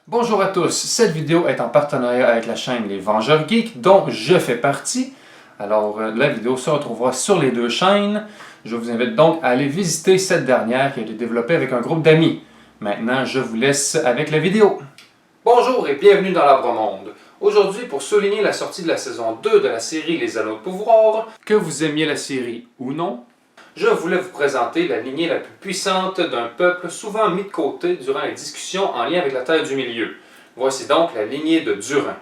Bonjour à tous, cette vidéo est en partenariat avec la chaîne Les Vengeurs Geeks, dont je fais partie. Alors, la vidéo se retrouvera sur les deux chaînes. Je vous invite donc à aller visiter cette dernière qui a été développée avec un groupe d'amis. Maintenant, je vous laisse avec la vidéo. Bonjour et bienvenue dans l'Arbre-Monde. Aujourd'hui, pour souligner la sortie de la saison 2 de la série Les Anneaux de Pouvoir, que vous aimiez la série ou non, je voulais vous présenter la lignée la plus puissante d'un peuple souvent mis de côté durant les discussions en lien avec la Terre du Milieu. Voici donc la lignée de Durin.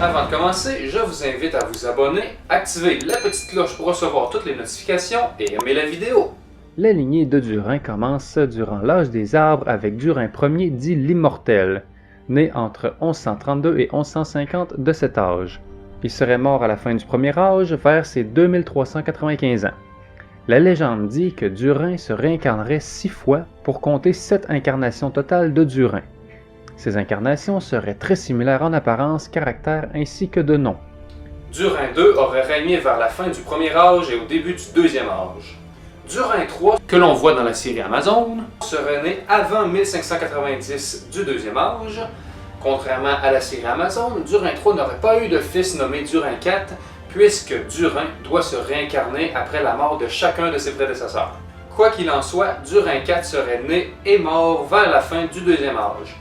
Avant de commencer, je vous invite à vous abonner, activer la petite cloche pour recevoir toutes les notifications et aimer la vidéo. La lignée de Durin commence durant l'âge des arbres avec Durin Ier dit l'Immortel, né entre 1132 et 1150 de cet âge. Il serait mort à la fin du premier âge vers ses 2395 ans. La légende dit que Durin se réincarnerait 6 fois pour compter 7 incarnations totales de Durin. Ces incarnations seraient très similaires en apparence, caractère ainsi que de nom. Durin II aurait régné vers la fin du premier âge et au début du deuxième âge. Durin III, que l'on voit dans la série Amazon, serait né avant 1590 du deuxième âge. Contrairement à la série Amazon, Durin III n'aurait pas eu de fils nommé Durin IV, puisque Durin doit se réincarner après la mort de chacun de ses prédécesseurs. Quoi qu'il en soit, Durin IV serait né et mort vers la fin du deuxième âge.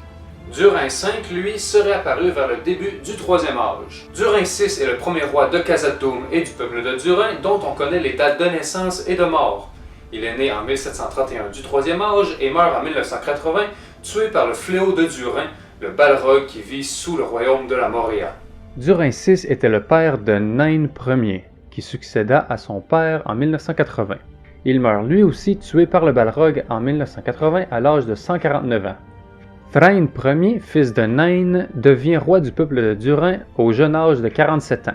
Durin V, lui, serait apparu vers le début du troisième âge. Durin VI est le premier roi de Khazad-dûm et du peuple de Durin, dont on connaît les dates de naissance et de mort. Il est né en 1731 du troisième âge et meurt en 1980, tué par le fléau de Durin, le Balrog qui vit sous le royaume de la Moria. Durin VI était le père de Nain Ier, qui succéda à son père en 1980. Il meurt lui aussi tué par le Balrog en 1980 à l'âge de 149 ans. Thrain Ier, fils de Nain, devient roi du peuple de Durin au jeune âge de 47 ans.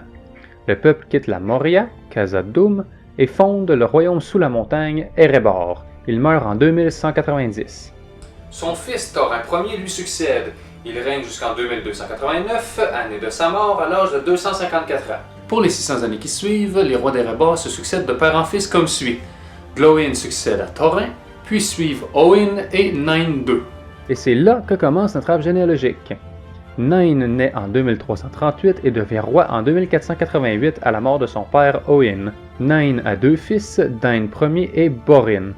Le peuple quitte la Moria, Khazad-dûm, et fonde le royaume sous la montagne, Erebor. Il meurt en 2190. Son fils Thorin Ier lui succède. Il règne jusqu'en 2289, année de sa mort, à l'âge de 254 ans. Pour les 600 années qui suivent, les rois d'Erebor se succèdent de père en fils comme suit. Glóin succède à Thorin, puis suivent Óin et Nain II. Et c'est là que commence notre arbre généalogique. Nain naît en 2338 et devient roi en 2488 à la mort de son père Óin. Nain a 2 fils, Dain Ier et Borin.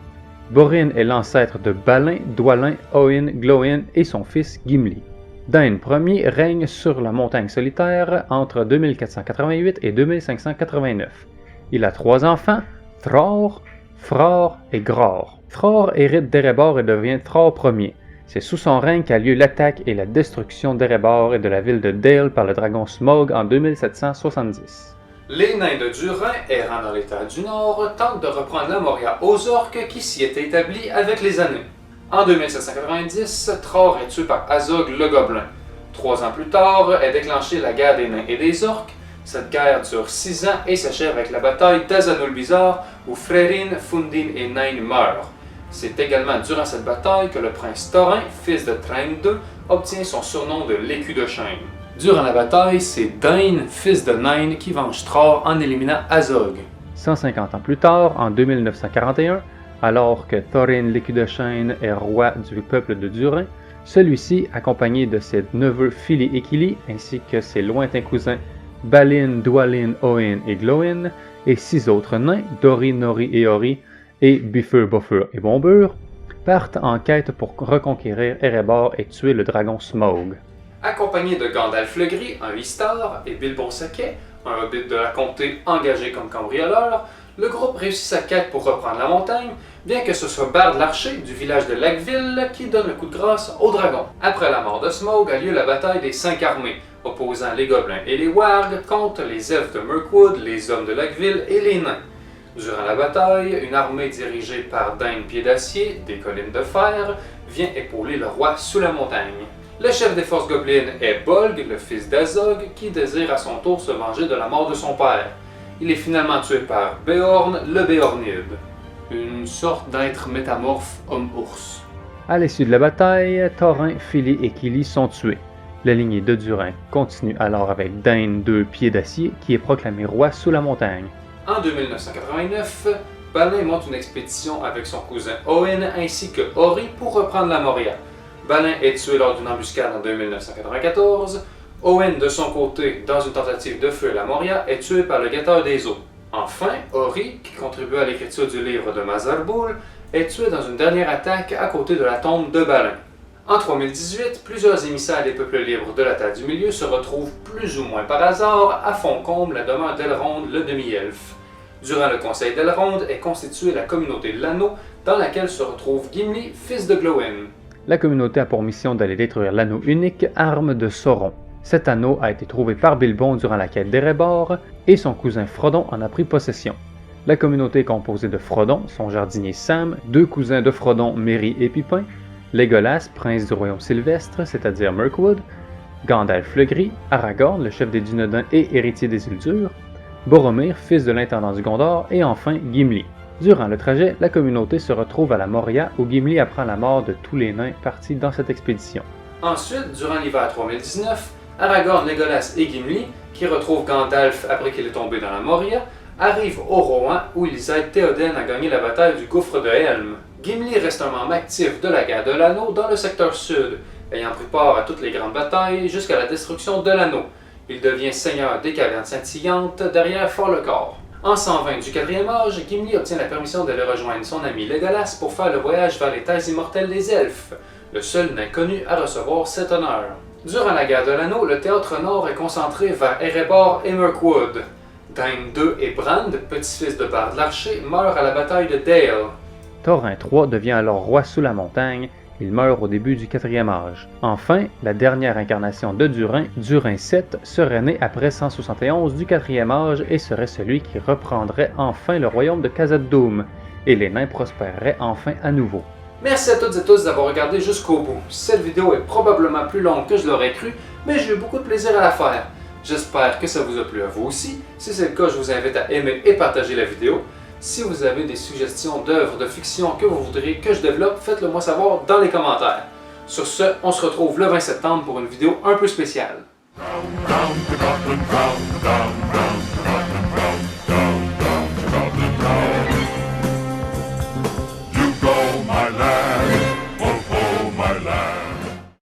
Borin est l'ancêtre de Balin, Dwalin, Óin, Glóin et son fils Gimli. Dain Ier règne sur la montagne solitaire entre 2488 et 2589. Il a 3 enfants, Thror, Fror et Gror. Thror hérite d'Erebor et devient Thror Ier. C'est sous son règne qu'a lieu l'attaque et la destruction d'Erebor et de la ville de Dale par le dragon Smaug en 2770. Les nains de Durin, errant dans les terres du Nord, tentent de reprendre la Moria aux orques qui s'y étaient établis avec les années. En 2790, Thror est tué par Azog le Gobelin. 3 ans plus tard est déclenchée la guerre des nains et des orques. Cette guerre dure 6 ans et s'achève avec la bataille d'Azanul-Bizarre où Frerin, Fundin et Nain meurent. C'est également durant cette bataille que le prince Thorin, fils de Thrain II, obtient son surnom de l'écu de chêne. Durant la bataille, c'est Dain, fils de Nain, qui venge Thror en éliminant Azog. 150 ans plus tard, en 2941, alors que Thorin l'écu de chêne est roi du peuple de Durin, celui-ci, accompagné de ses neveux Fili et Kili, ainsi que ses lointains cousins Balin, Dwalin, Óin et Glóin, et 6 autres nains, Dori, Nori et Ori, et Bifur, Bofur et Bombur, partent en quête pour reconquérir Erebor et tuer le dragon Smaug. Accompagné de Gandalf le Gris, un Istar, et Bilbo Saquet, un hobbit de la comté engagé comme cambrioleur, le groupe réussit sa quête pour reprendre la montagne, bien que ce soit Bard l'Archer du village de Laqueville qui donne le coup de grâce au dragon. Après la mort de Smaug a lieu la bataille des 5 armées, opposant les gobelins et les wargs contre les elfes de Mirkwood, les hommes de Laqueville et les nains. Durant la bataille, une armée dirigée par Dain Pied d'Acier, des Collines de Fer, vient épauler le roi sous la montagne. Le chef des forces gobelines est Bolg, le fils d'Azog, qui désire à son tour se venger de la mort de son père. Il est finalement tué par Beorn, le Béornide, une sorte d'être métamorphe homme-ours. À l'issue de la bataille, Thorin, Fili et Kili sont tués. La lignée de Durin continue alors avec Dain II Pied d'Acier qui est proclamé roi sous la montagne. En 2989, Balin monte une expédition avec son cousin Owen ainsi que Ori pour reprendre la Moria. Balin est tué lors d'une embuscade en 2994. Owen, de son côté, dans une tentative de fuir la Moria, est tué par le guetteur des eaux. Enfin, Ori, qui contribue à l'écriture du livre de Mazarbul, est tué dans une dernière attaque à côté de la tombe de Balin. En 3018, plusieurs émissaires des peuples libres de la Terre du Milieu se retrouvent plus ou moins par hasard à Foncombe, la demeure d'Elrond, le demi-elfe. Durant le conseil d'Elrond est constituée la communauté de l'Anneau, dans laquelle se retrouve Gimli, fils de Glóin. La communauté a pour mission d'aller détruire l'anneau unique, arme de Sauron. Cet anneau a été trouvé par Bilbon durant la quête d'Erebor, et son cousin Frodon en a pris possession. La communauté est composée de Frodon, son jardinier Sam, deux cousins de Frodon, Merry et Pippin, Legolas, prince du royaume sylvestre, c'est-à-dire Mirkwood, Gandalf le Gris, Aragorn, le chef des Dunedains et héritier des Isildur, Boromir, fils de l'intendant du Gondor, et enfin Gimli. Durant le trajet, la communauté se retrouve à la Moria où Gimli apprend la mort de tous les nains partis dans cette expédition. Ensuite, durant l'hiver 3019, Aragorn, Legolas et Gimli, qui retrouvent Gandalf après qu'il est tombé dans la Moria, arrivent au Rohan où ils aident Théoden à gagner la bataille du gouffre de Helm. Gimli reste un membre actif de la guerre de l'Anneau dans le secteur sud, ayant pris part à toutes les grandes batailles jusqu'à la destruction de l'Anneau. Il devient seigneur des cavernes scintillantes derrière Fort-le-Corps. En 120 du 4e âge, Gimli obtient la permission d'aller rejoindre son ami Legolas pour faire le voyage vers les terres immortelles des elfes, le seul nain connu à recevoir cet honneur. Durant la guerre de l'Anneau, le théâtre nord est concentré vers Erebor et Mirkwood. Dain II et Brand, petit-fils de Bard l'Archer, meurent à la bataille de Dale. Thorin III devient alors roi sous la montagne. Il meurt au début du 4e âge. Enfin, la dernière incarnation de Durin, Durin VII, serait né après 171 du 4e âge et serait celui qui reprendrait enfin le royaume de Khazad-dûm, et les nains prospéreraient enfin à nouveau. Merci à toutes et tous d'avoir regardé jusqu'au bout. Cette vidéo est probablement plus longue que je l'aurais cru, mais j'ai eu beaucoup de plaisir à la faire. J'espère que ça vous a plu à vous aussi. Si c'est le cas, je vous invite à aimer et partager la vidéo. Si vous avez des suggestions d'œuvres de fiction que vous voudriez que je développe, faites-le moi savoir dans les commentaires. Sur ce, on se retrouve le 20 septembre pour une vidéo un peu spéciale.